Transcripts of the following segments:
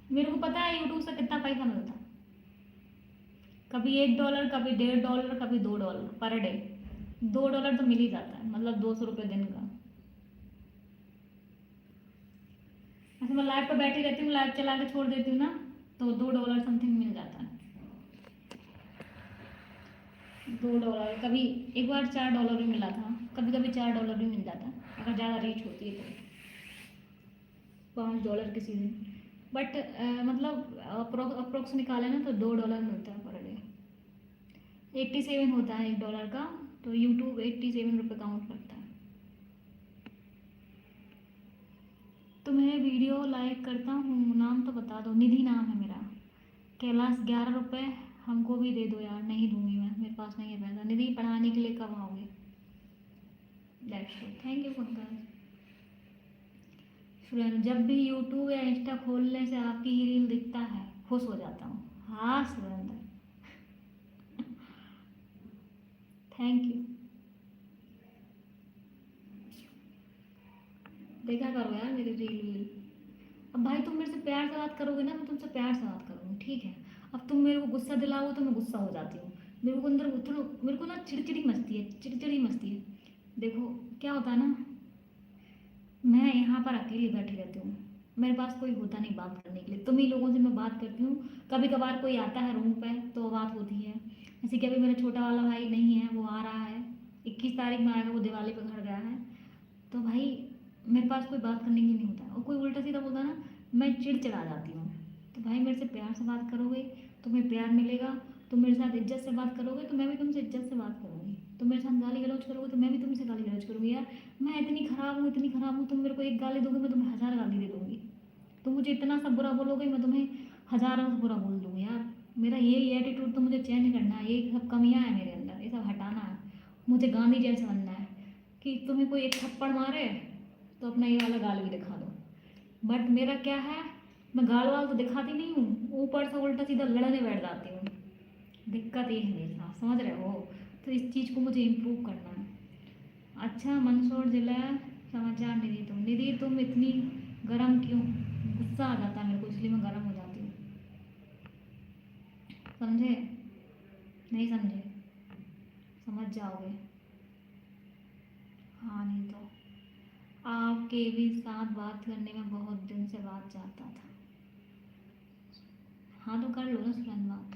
मेरे को पता है यूट्यूब से कितना पैसा मिलता है। कभी $1, कभी $1.5, कभी $2 पर डे। $2 तो मिल ही जाता है, मतलब 200 रुपये दिन का। ऐसे मैं लाइव पे बैठी रहती हूँ, लाइव चला के छोड़ देती हूँ ना, तो $2 समथिंग मिल जाता है। $2 कभी, एक बार $4 भी मिला था। कभी कभी $4 भी मिल जाता है अगर ज़्यादा रीच होती है तो। $5 किसी दिन। बट मतलब अप्रोक्स निकाले ना तो $2 मिलता है पर डे। 87 होता है $1 का, तो यूट्यूब 87 रुपये काउंट करता है। तुम्हें वीडियो लाइक करता हूँ, नाम तो बता दो। निधि नाम है मेरा। कैलाश 11 रुपये, हमको भी दे दो यार। नहीं दूंगी मैं, मेरे पास नहीं है पैसा। निधि पढ़ाने के लिए कब आओगे? That's it, thank you Pankaj. Surendra, जब भी यूट्यूब या इंस्टा खोलने से आपकी ही रील दिखता है खुश हो जाता हूँ। हाँ सुरेंद्र, थैंक यू। देखा करो यार मेरी रील वील। अब भाई तुम मेरे से प्यार से बात करोगे ना, मैं तुमसे प्यार से बात करूँगी, ठीक है। अब तुम मेरे को गुस्सा दिलाओ तो मैं गुस्सा हो जाती हूँ। मेरे को अंदर उतरो, मेरे को ना चिड़चिड़ी मचती है, चिड़चिड़ी मचती है। देखो क्या होता है ना, मैं यहाँ पर अकेली बैठी रहती हूँ। मेरे पास कोई होता नहीं बात करने के लिए। तुम ही लोगों से मैं बात करती हूँ। कभी कभार कोई आता है रूम पे तो बात होती है। जैसे कि अभी मेरा छोटा वाला भाई नहीं है, वो आ रहा है। 21 तारीख में आएगा, वो दिवाली पे घर गया है। तो भाई मेरे पास कोई बात करने के लिए नहीं होता है, और कोई उल्टा सीधा बोलता है ना, मैं चिड़चिड़ा जाती हूँ। तो भाई मेरे से प्यार से बात करोगे, तुम्हें प्यार मिलेगा। तुम मेरे साथ इज्जत से बात करोगे तो मैं भी तुमसे इज्जत से बात करूँगी। तुम मेरे साथ गाली गलौज करोगे तो मैं भी तुमसे गाली गलौज करूँगी यार। मैं इतनी खराब हूँ, इतनी खराब हूँ, तुम मेरे को एक गाली दोगे मैं तुम्हें 1000 गाली दे दूँगी। तुम मुझे इतना सब बुरा बोलोगे, मैं तुम्हें हज़ारों से बुरा बोल दूँगी यार। मेरा यही एटीट्यूड तो मुझे चेंज करना है, ये सब कमियाँ हैं मेरे अंदर, ये सब हटाना है। मुझे गांधी जैसा बनना है कि तुम्हें कोई एक थप्पड़ मारे तो अपना ये वाला गाल भी दिखा दो। बट मेरा क्या है, मैं गाल वाल तो दिखाती नहीं हूँ, ऊपर से उल्टा सीधा लड़ने बैठ जाती हूँ। दिक्कत ये है मेरे साथ, समझ रहे हो? तो इस चीज़ को मुझे इम्प्रूव करना है। अच्छा, मंदसौर जिला समाचार। निधि तुम इतनी गर्म क्यों? गुस्सा आ जाता है मेरे को, इसलिए मैं गर्म हो जाती हूँ। समझे? नहीं समझे? समझ जाओगे। हाँ नहीं तो। आपके भी साथ बात करने में बहुत दिन से बात चाहता था। हाँ तो कर लो ना सुरंग बात।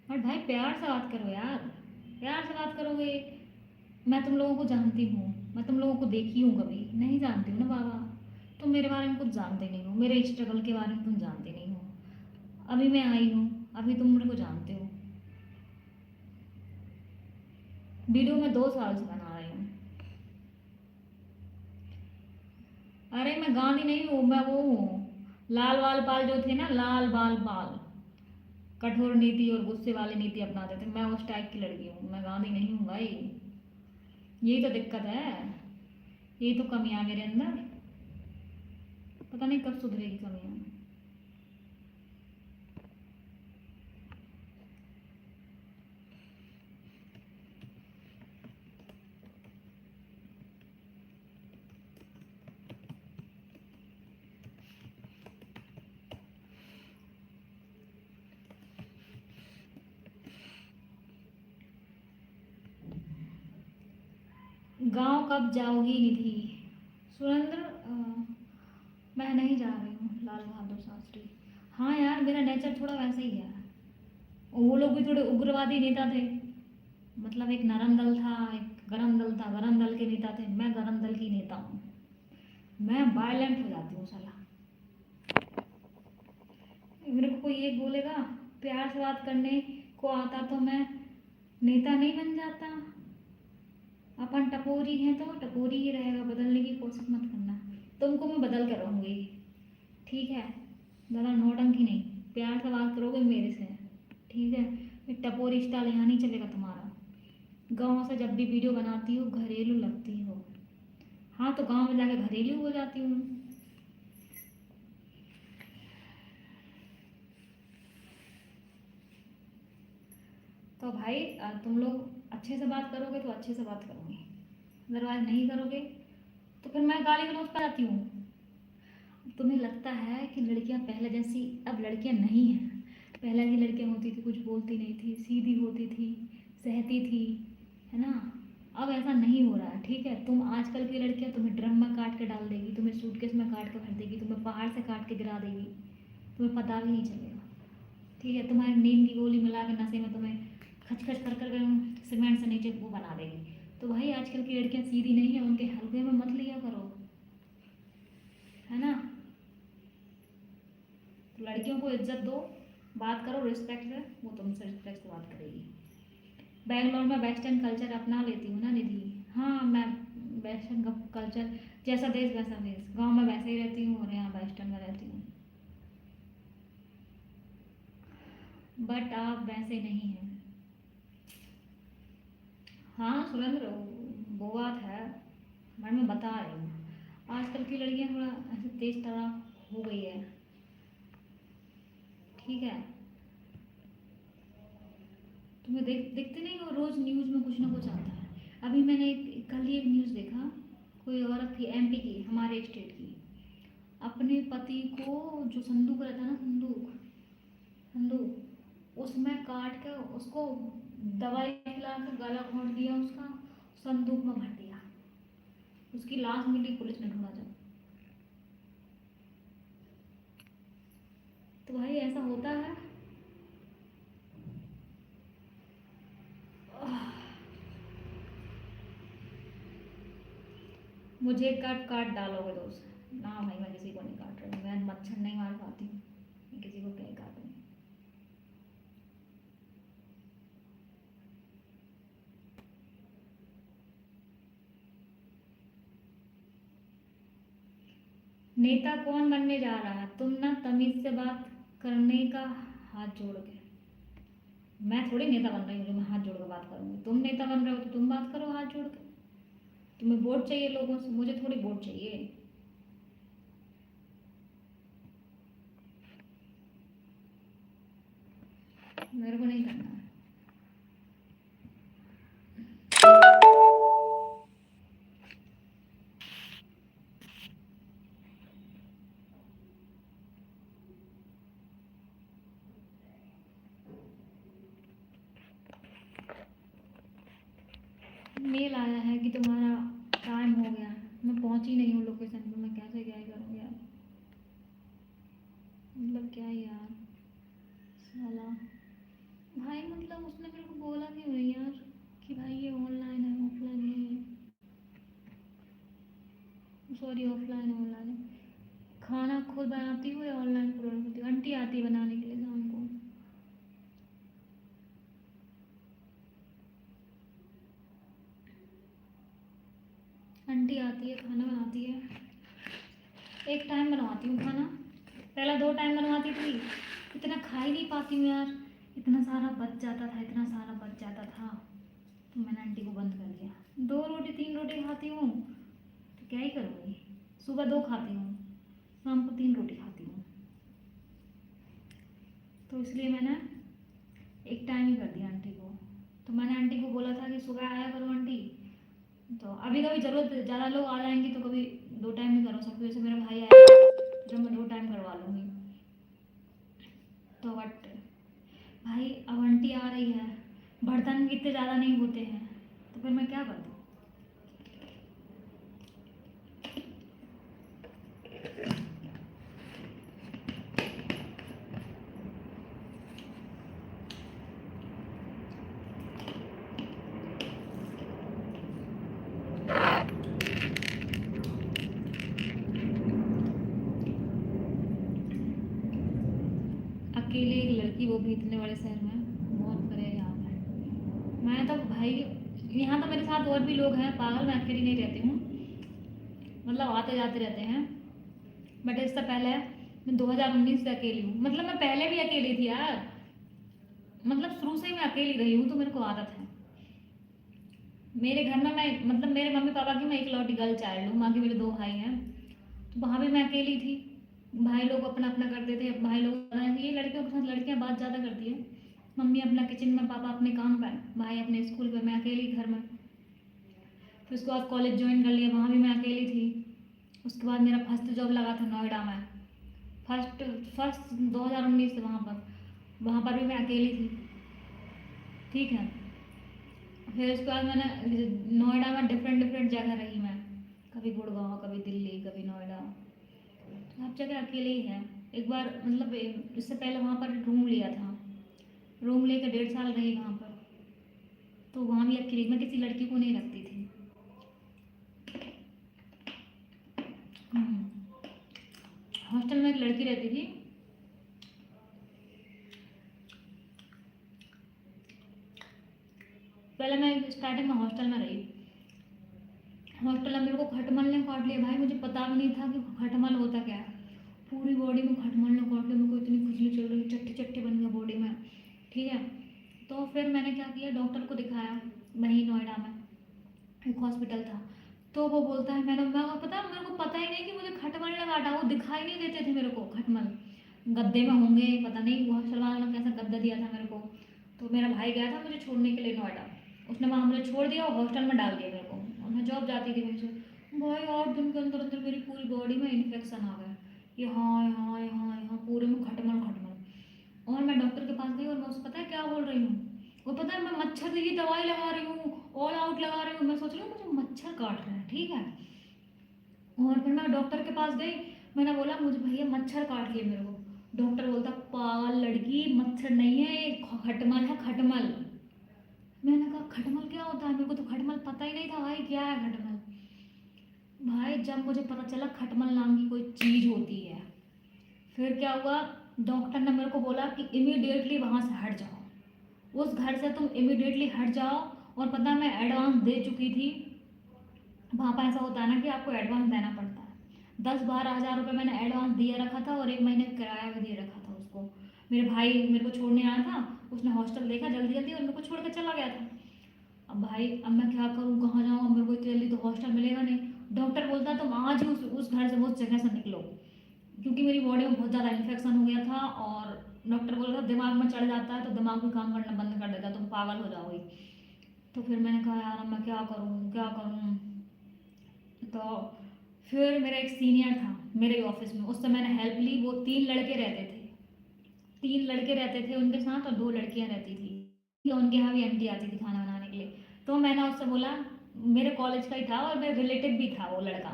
बट भाई प्यार से बात करो यार। प्यार से बात करोगे। मैं तुम लोगों को जानती हूँ, मैं तुम लोगों को देखी हूँ, कभी नहीं जानती हूँ ना बाबा। तुम मेरे बारे में कुछ जानते नहीं हो, मेरे स्ट्रगल के बारे में तुम जानते नहीं हो। अभी मैं आई हूँ, अभी तुम मेरे को जानते हो। वीडियो मैं 2 साल से बना रही हूँ। अरे मैं गांधी नहीं हूँ, मैं वो हूँ, लाल बाल पाल जो थे ना, लाल बाल पाल। कठोर नीति और गुस्से वाली नीति अपनाते थे, मैं उस टाइप की लड़की हूँ, मैं गांधी नहीं हूँ भाई। यही तो दिक्कत है, यही तो कमियां मेरे अंदर। पता नहीं कब सुधरेगी कमियां। गांव कब जाओगी निधि? सुरेंद्र, मैं नहीं जा रही हूँ लाल बहादुर शास्त्री। हाँ यार, मेरा नेचर थोड़ा वैसा ही है। वो लोग भी थोड़े उग्रवादी नेता थे। मतलब एक नरम दल था, एक गरम दल था, गरम दल के नेता थे, मैं गरम दल की नेता हूँ। मैं वायलेंट हो जाती हूँ साला। मेरे को कोई एक बोलेगा प्यार से बात करने को आता तो मैं नेता नहीं बन जाता। अपन टपोरी हैं तो टपोरी ही रहेगा, बदलने की कोशिश मत करना। तुमको मैं बदल कर रहूँगी, ठीक है? ज़्यादा नौटंकी नहीं, प्यार से बात करोगे मेरे से, ठीक है? ये टपोरी स्टाइल यहाँ नहीं चलेगा तुम्हारा। गाँव से जब भी वीडियो बनाती हो घरेलू लगती हो। हाँ तो गाँव में जाके घरेलू हो जाती हूँ। तो भाई तुम लोग अच्छे से बात करोगे तो अच्छे से बात करूँगी, अदरवाइज नहीं करोगे तो फिर मैं गाली गलौज पर आती हूँ। तुम्हें लगता है कि लड़कियां पहले जैसी अब लड़कियां नहीं हैं। पहले की लड़कियां होती थी, कुछ बोलती नहीं थी, सीधी होती थी, सहती थी, है ना। अब ऐसा नहीं हो रहा है, ठीक है। तुम आजकल की लड़कियां तुम्हें ड्रम में काट के डाल देगी, तुम्हें सूटकेस में काट के भर देगी, तुम्हें पहाड़ से काट के गिरा देगी, तुम्हें पता भी नहीं चलेगा, ठीक है। तुम्हारी नींद की गोली मिला के नशे में तुम्हें खच खच कर कर सीमेंट से नीचे वो बना देगी। तो भाई आजकल की लड़कियां सीधी नहीं है, उनके हल्के में मत लिया करो, है ना। तो लड़कियों को इज्जत दो, बात करो रिस्पेक्ट से, वो तुमसे रिस्पेक्ट से बात करेगी। बैंगलोर में वेस्टर्न कल्चर अपना लेती हूँ ना निधि। हाँ, मैं वेस्टर्न कल्चर, जैसा देश वैसा देश, गांव में वैसे ही रहती हूँ और यहाँ वेस्टर्न में रहती हूँ, बट आप वैसे नहीं हैं। हाँ सुरेंद्र, वो बात है, मैं बता रही हूँ। आजकल की लड़कियाँ थोड़ा ऐसे तेज तरार हो गई है, ठीक है। तुम्हें देखते नहीं हो, रोज न्यूज में कुछ ना कुछ आता है। अभी मैंने कल ही एक न्यूज देखा, कोई औरत थी एमपी की, हमारे स्टेट की, अपने पति को जो संदूक रहता है ना, संदूक संदूक उसमें काट के उसको दवाई खिला के गला घोट दिया, उसका संदूक में भर दिया। उसकी लाश मिली, पुलिस ने ढूंढा जब। तो भाई ऐसा होता है। मुझे काट काट डालोगे दोस्त ना भाई, मैं किसी को नहीं काट रही हूँ, मैं मच्छर नहीं मार पाती हूँ, मैं किसी को क्या ही काटूंगी। नेता कौन बनने जा रहा है? तुम ना तमीज से बात करने का, हाथ जोड़ के। मैं थोड़ी नेता बन रही हूँ जो मैं हाथ जोड़ के बात करूंगी। तुम नेता बन रहे हो तो तुम बात करो हाथ जोड़ के। तुम्हें वोट चाहिए लोगों से, मुझे थोड़ी वोट चाहिए। मेरे को नहीं करना है। मेल आया है कि तुम्हारा टाइम हो गया। मैं पहुंची नहीं हूँ लोकेशन पे, मैं कैसे क्या ही करूँ यार, मतलब क्या ही यार, साला भाई, मतलब उसने मेरे को बोला क्यों नहीं यार कि भाई ये ऑनलाइन है ऑफलाइन नहीं है, सॉरी ऑफलाइन है ऑनलाइन है। खाना खुद बनाती हूँ या ऑनलाइन ऑर्डर करती हूँ? आंटी आती है बनाने के लिए शाम को। आंटी आती है, खाना बनाती है। एक टाइम बनवाती हूँ खाना, पहला 2 टाइम बनवाती थी, इतना खा ही नहीं पाती हूँ यार, इतना सारा बच जाता था, इतना सारा बच जाता था, तो मैंने आंटी को बंद कर दिया। 2 रोटी 3 रोटी खाती हूँ तो क्या ही करूँगी। सुबह 2 खाती हूँ, शाम को 3 रोटी खाती हूँ, तो इसलिए मैंने एक टाइम ही कर दिया आंटी को। तो मैंने आंटी को बोला था कि सुबह आया करो आंटी, तो अभी कभी ज़रूरत ज़्यादा लोग आ जाएंगे तो कभी 2 टाइम भी करो सकती हूँ, जैसे मेरा भाई आया जब मैं 2 टाइम करवा लूँगी। तो बट भाई अब आंटी आ रही है, बर्तन भी इतने ज़्यादा नहीं होते हैं, तो फिर मैं क्या कर दूँ। अकेले एक लड़की, वो भी इतने बड़े शहर में, बहुत परेशान है। मैं तो भाई, यहाँ तो मेरे साथ और भी लोग हैं पागल, मैं अकेली नहीं रहती हूँ, मतलब आते जाते रहते हैं। बट इससे पहले मैं 2019 से अकेली हूँ, मतलब मैं पहले भी अकेली थी यार, मतलब शुरू से ही मैं अकेली रही हूँ, तो मेरे को आदत है। मेरे घर में मैं, मतलब मेरे मम्मी पापा की मैं इकलौती गर्ल चाइल्ड हूँ, बाकी मेरे 2 भाई हैं, तो वहाँ भी मैं अकेली थी। भाई लोग अपना अपना करते थे, भाई लोग, ये लड़कियों के साथ लड़कियां बात ज़्यादा करती है, मम्मी अपना किचन में, पापा अपने काम पर, भाई अपने स्कूल पे, मैं अकेली घर में। फिर उसके बाद कॉलेज ज्वाइन कर लिया, वहाँ भी मैं अकेली थी। उसके बाद मेरा फर्स्ट जॉब लगा था नोएडा में। फर्स्ट फर्स्ट 2019 से वहाँ पर भी मैं अकेली थी, ठीक है। फिर उसके बाद मैंने नोएडा में डिफरेंट डिफरेंट जगह रही मैं, कभी गुड़गांव, कभी दिल्ली, कभी नोएडा, तो हर जगह अकेले ही है। एक बार मतलब इससे पहले वहाँ पर रूम लिया था, रूम लेकर 1.5 साल रही वहाँ पर, तो वहाँ भी अकेली, मैं किसी लड़की को नहीं रखती थी। हॉस्टल में एक लड़की रहती थी, पहले मैं स्टार्टिंग में हॉस्टल में रही। हॉस्टल में मेरे को खटमल ने काट लिया भाई, मुझे पता भी नहीं था कि खटमल होता क्या है। पूरी बॉडी में खटमल ने काट लिया, मेरे को इतनी खुजली चल रही, चट्टे चट्टे बन गया बॉडी में, ठीक है। तो फिर मैंने क्या किया, डॉक्टर को दिखाया वहीं नोएडा में, एक हॉस्पिटल था। तो वो बोलता है, मैंने मैं पता मेरे को पता ही नहीं कि मुझे खटमल ने काटा, वो दिखाई नहीं देते थे मेरे को खटमल, गद्दे में होंगे पता नहीं, हॉस्टल वालों ने कैसा गद्दा दिया था मेरे को। तो मेरा भाई गया था मुझे छोड़ने के लिए नोएडा, उसने वहाँ मुझे छोड़ दिया और हॉस्टल में डाल दिया मेरे को, और मैं जॉब जाती थी वहीं से। भाई 8 दिन के अंदर अंदर मेरी पूरी बॉडी में इन्फेक्शन आ गया, यहाँ यहाँ यहाँ यहाँ पूरे में खटमल खटमल। और मैं डॉक्टर के पास गई और मैं उससे पता है क्या बोल रही हूँ, वो पता है मैं मच्छर की दवाई लगा रही हूँ, ऑल आउट लगा रही हूँ, मैं सोच रही हूँ मुझे मच्छर काट रहे हैं, ठीक है। और फिर मैं डॉक्टर के पास गई, मैंने बोला मुझे भैया मच्छर काट लिए मेरे को। डॉक्टर बोलता, पागल लड़की, मच्छर नहीं है ये, खटमल है खटमल। मैंने कहा खटमल क्या होता है, मेरे को तो खटमल पता ही नहीं था भाई, क्या है खटमल। भाई जब मुझे पता चला खटमल नाम की कोई चीज़ होती है, फिर क्या हुआ, डॉक्टर ने मेरे को बोला कि इमीडिएटली वहाँ से हट जाओ, उस घर से तुम इमीडिएटली हट जाओ। और पता मैं एडवांस दे चुकी थी, वहाँ पर ऐसा होता है ना कि आपको एडवांस देना पड़ता है, 10-12 हज़ार रुपये मैंने एडवांस दिए रखा था, और 1 महीने का किराया भी दिए रखा था उसको। मेरे भाई मेरे को छोड़ने आया था, उसने हॉस्टल देखा जल्दी जल्दी और मेरे को छोड़ कर चला गया था। अब भाई अब मैं क्या करूँ, कहाँ जाऊँ, अब मेरे को इतनी जल्दी तो हॉस्टल मिलेगा नहीं। डॉक्टर बोलता तुम आज ही उस घर से, उस जगह से निकलो, क्योंकि मेरी बॉडी में बहुत ज़्यादा इन्फेक्शन हो गया था। और डॉक्टर बोल रहा था दिमाग में चढ़ जाता है तो दिमाग भी काम करना बंद कर देता है, तुम पागल हो जाओगी। तो फिर मैंने कहा यार अब मैं क्या करूँ क्या करूँ। तो फिर मेरा एक सीनियर था मेरे ऑफिस में, उससे मैंने हेल्प ली। वो 3 लड़के रहते थे, 3 लड़के रहते थे उनके साथ, और 2 लड़कियां रहती थी। उनके यहाँ भी आंटी आती थी खाना बनाने के लिए। तो मैंने उससे बोला, मेरे कॉलेज का ही था और मेरे रिलेटिव भी था वो लड़का,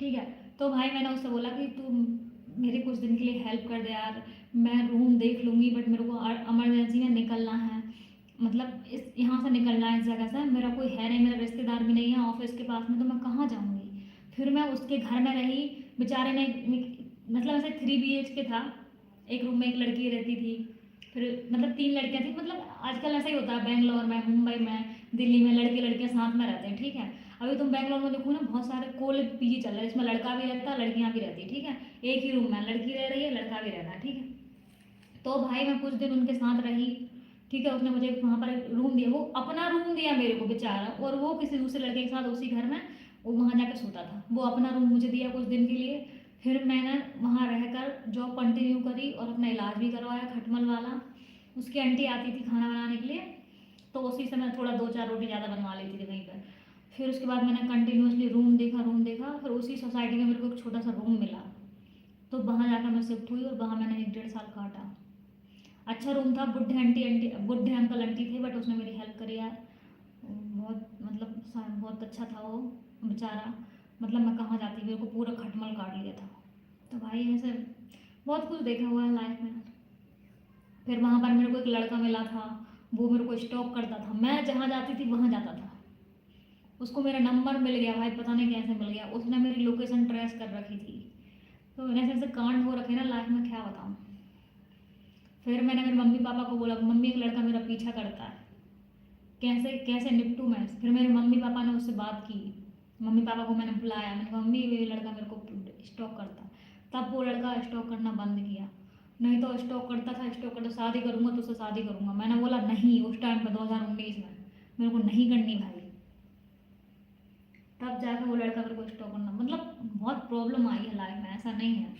ठीक है। तो भाई मैंने उससे बोला कि तू मेरे कुछ दिन के लिए हेल्प कर दे यार, मैं रूम देख लूँगी बट मेरे को इमरजेंसी में निकलना है, मतलब इस यहाँ से निकलना है, इस जगह से, मेरा कोई है नहीं, मेरा रिश्तेदार भी नहीं है ऑफिस के पास में, तो मैं कहाँ जाऊँगी। फिर मैं उसके घर में रही, बेचारे ने, मतलब ऐसे 3 BHK था, एक रूम में एक लड़की रहती थी, फिर मतलब 3 लड़कियां थी। मतलब आजकल ऐसा ही होता है, बेंगलोर में, मुंबई में, दिल्ली में लड़के लड़कियां साथ में रहते हैं, ठीक है। अभी तुम बेंगलोर में देखो ना, बहुत सारे कोल पीजी चल रहे हैं, इसमें लड़का भी रहता है लड़कियां भी रहती है, ठीक है। एक ही रूम में लड़की रह रही है, लड़का भी रहना है, ठीक है। तो भाई मैं कुछ दिन उनके साथ रही, ठीक है। उसने मुझे वहाँ पर एक रूम दिया, वो अपना रूम दिया मेरे को बेचारा, और वो किसी दूसरे लड़के के साथ उसी घर में वो वहाँ जाकर सोता था। वो अपना रूम मुझे दिया कुछ दिन के लिए। फिर मैंने वहाँ रहकर जॉब कंटिन्यू करी और अपना इलाज भी करवाया खटमल वाला। उसकी आंटी आती थी खाना बनाने के लिए, तो उसी से मैं थोड़ा 2-4 रोटी ज़्यादा बनवा लेती थी वहीं पर। फिर उसके बाद मैंने कंटिन्यूसली रूम देखा, फिर उसी सोसाइटी में मेरे को एक छोटा सा रूम मिला, तो वहाँ जाकर मैं शिफ्ट हुई और वहाँ मैंने 1-1.5 साल काटा। अच्छा रूम था, बुढ़े अंकल आंटी थे, बट उसने मेरी हेल्प करी यार, बहुत मतलब बहुत अच्छा था वो बेचारा। मतलब मैं कहाँ जाती, मेरे को पूरा खटमल काट लिया था। तो भाई ऐसे बहुत कुछ देखा हुआ है लाइफ में। फिर वहाँ पर मेरे को एक लड़का मिला था, वो मेरे को स्टॉक करता था, मैं जहाँ जाती थी वहाँ जाता था। उसको मेरा नंबर मिल गया भाई, पता नहीं कैसे मिल गया, उसने मेरी लोकेशन ट्रेस कर रखी थी। तो ऐसे ऐसे कांड हो रखे ना लाइफ में, क्या बताऊँ। फिर मैंने मेरे मम्मी पापा को बोला, मम्मी एक लड़का मेरा पीछा करता है, कैसे कैसे निपटूं मैं। फिर मेरे मम्मी पापा ने उससे बात की, मम्मी पापा को मैंने बुलाया, मैंने कहा मम्मी ये लड़का मेरे को स्टॉक करता है। तब वो लड़का स्टॉक करना बंद किया, नहीं तो स्टॉक करता था, स्टॉक करता, शादी करूंगा तो उससे शादी करूंगा। मैंने बोला नहीं, उस टाइम पर 2019 में मेरे को नहीं करनी भाई। तब जाकर वो लड़का मेरे को स्टॉक करना, मतलब बहुत प्रॉब्लम आई है लाइफ में, ऐसा नहीं है।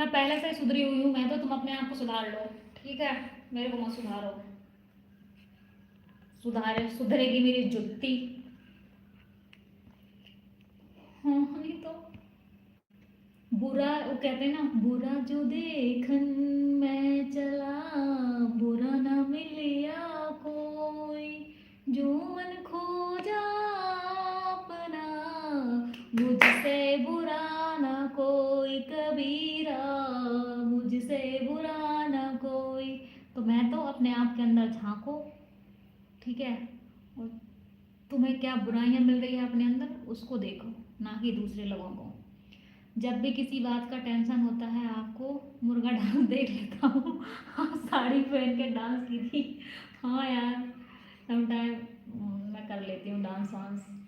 मैं पहले से ही सुधरी हुई हूँ, मैं तो, तुम अपने आप को सुधार लो, ठीक है? मेरे को मत सुधारो। सुधरेगी मेरी जुत्ती। हाँ नहीं तो, बुरा वो कहते हैं ना, बुरा जो देखन मैं चला, बुरा ना मिलिया कोई, जो मन खो जा अपना, मुझसे बुरा ना कोई कबीरा, मुझसे बुरा ना कोई। तो मैं तो अपने आप के अंदर झांको, ठीक है? और तुम्हें क्या बुराइयां मिल रही है अपने अंदर, उसको देखो, ना कि दूसरे लोगों को। जब भी किसी बात का टेंशन होता है आपको, मुर्गा डांस देख लेता हूँ। हाँ, साड़ी पहन के डांस की थी। हाँ यार, समटाइम मैं कर लेती हूँ डांस वांस।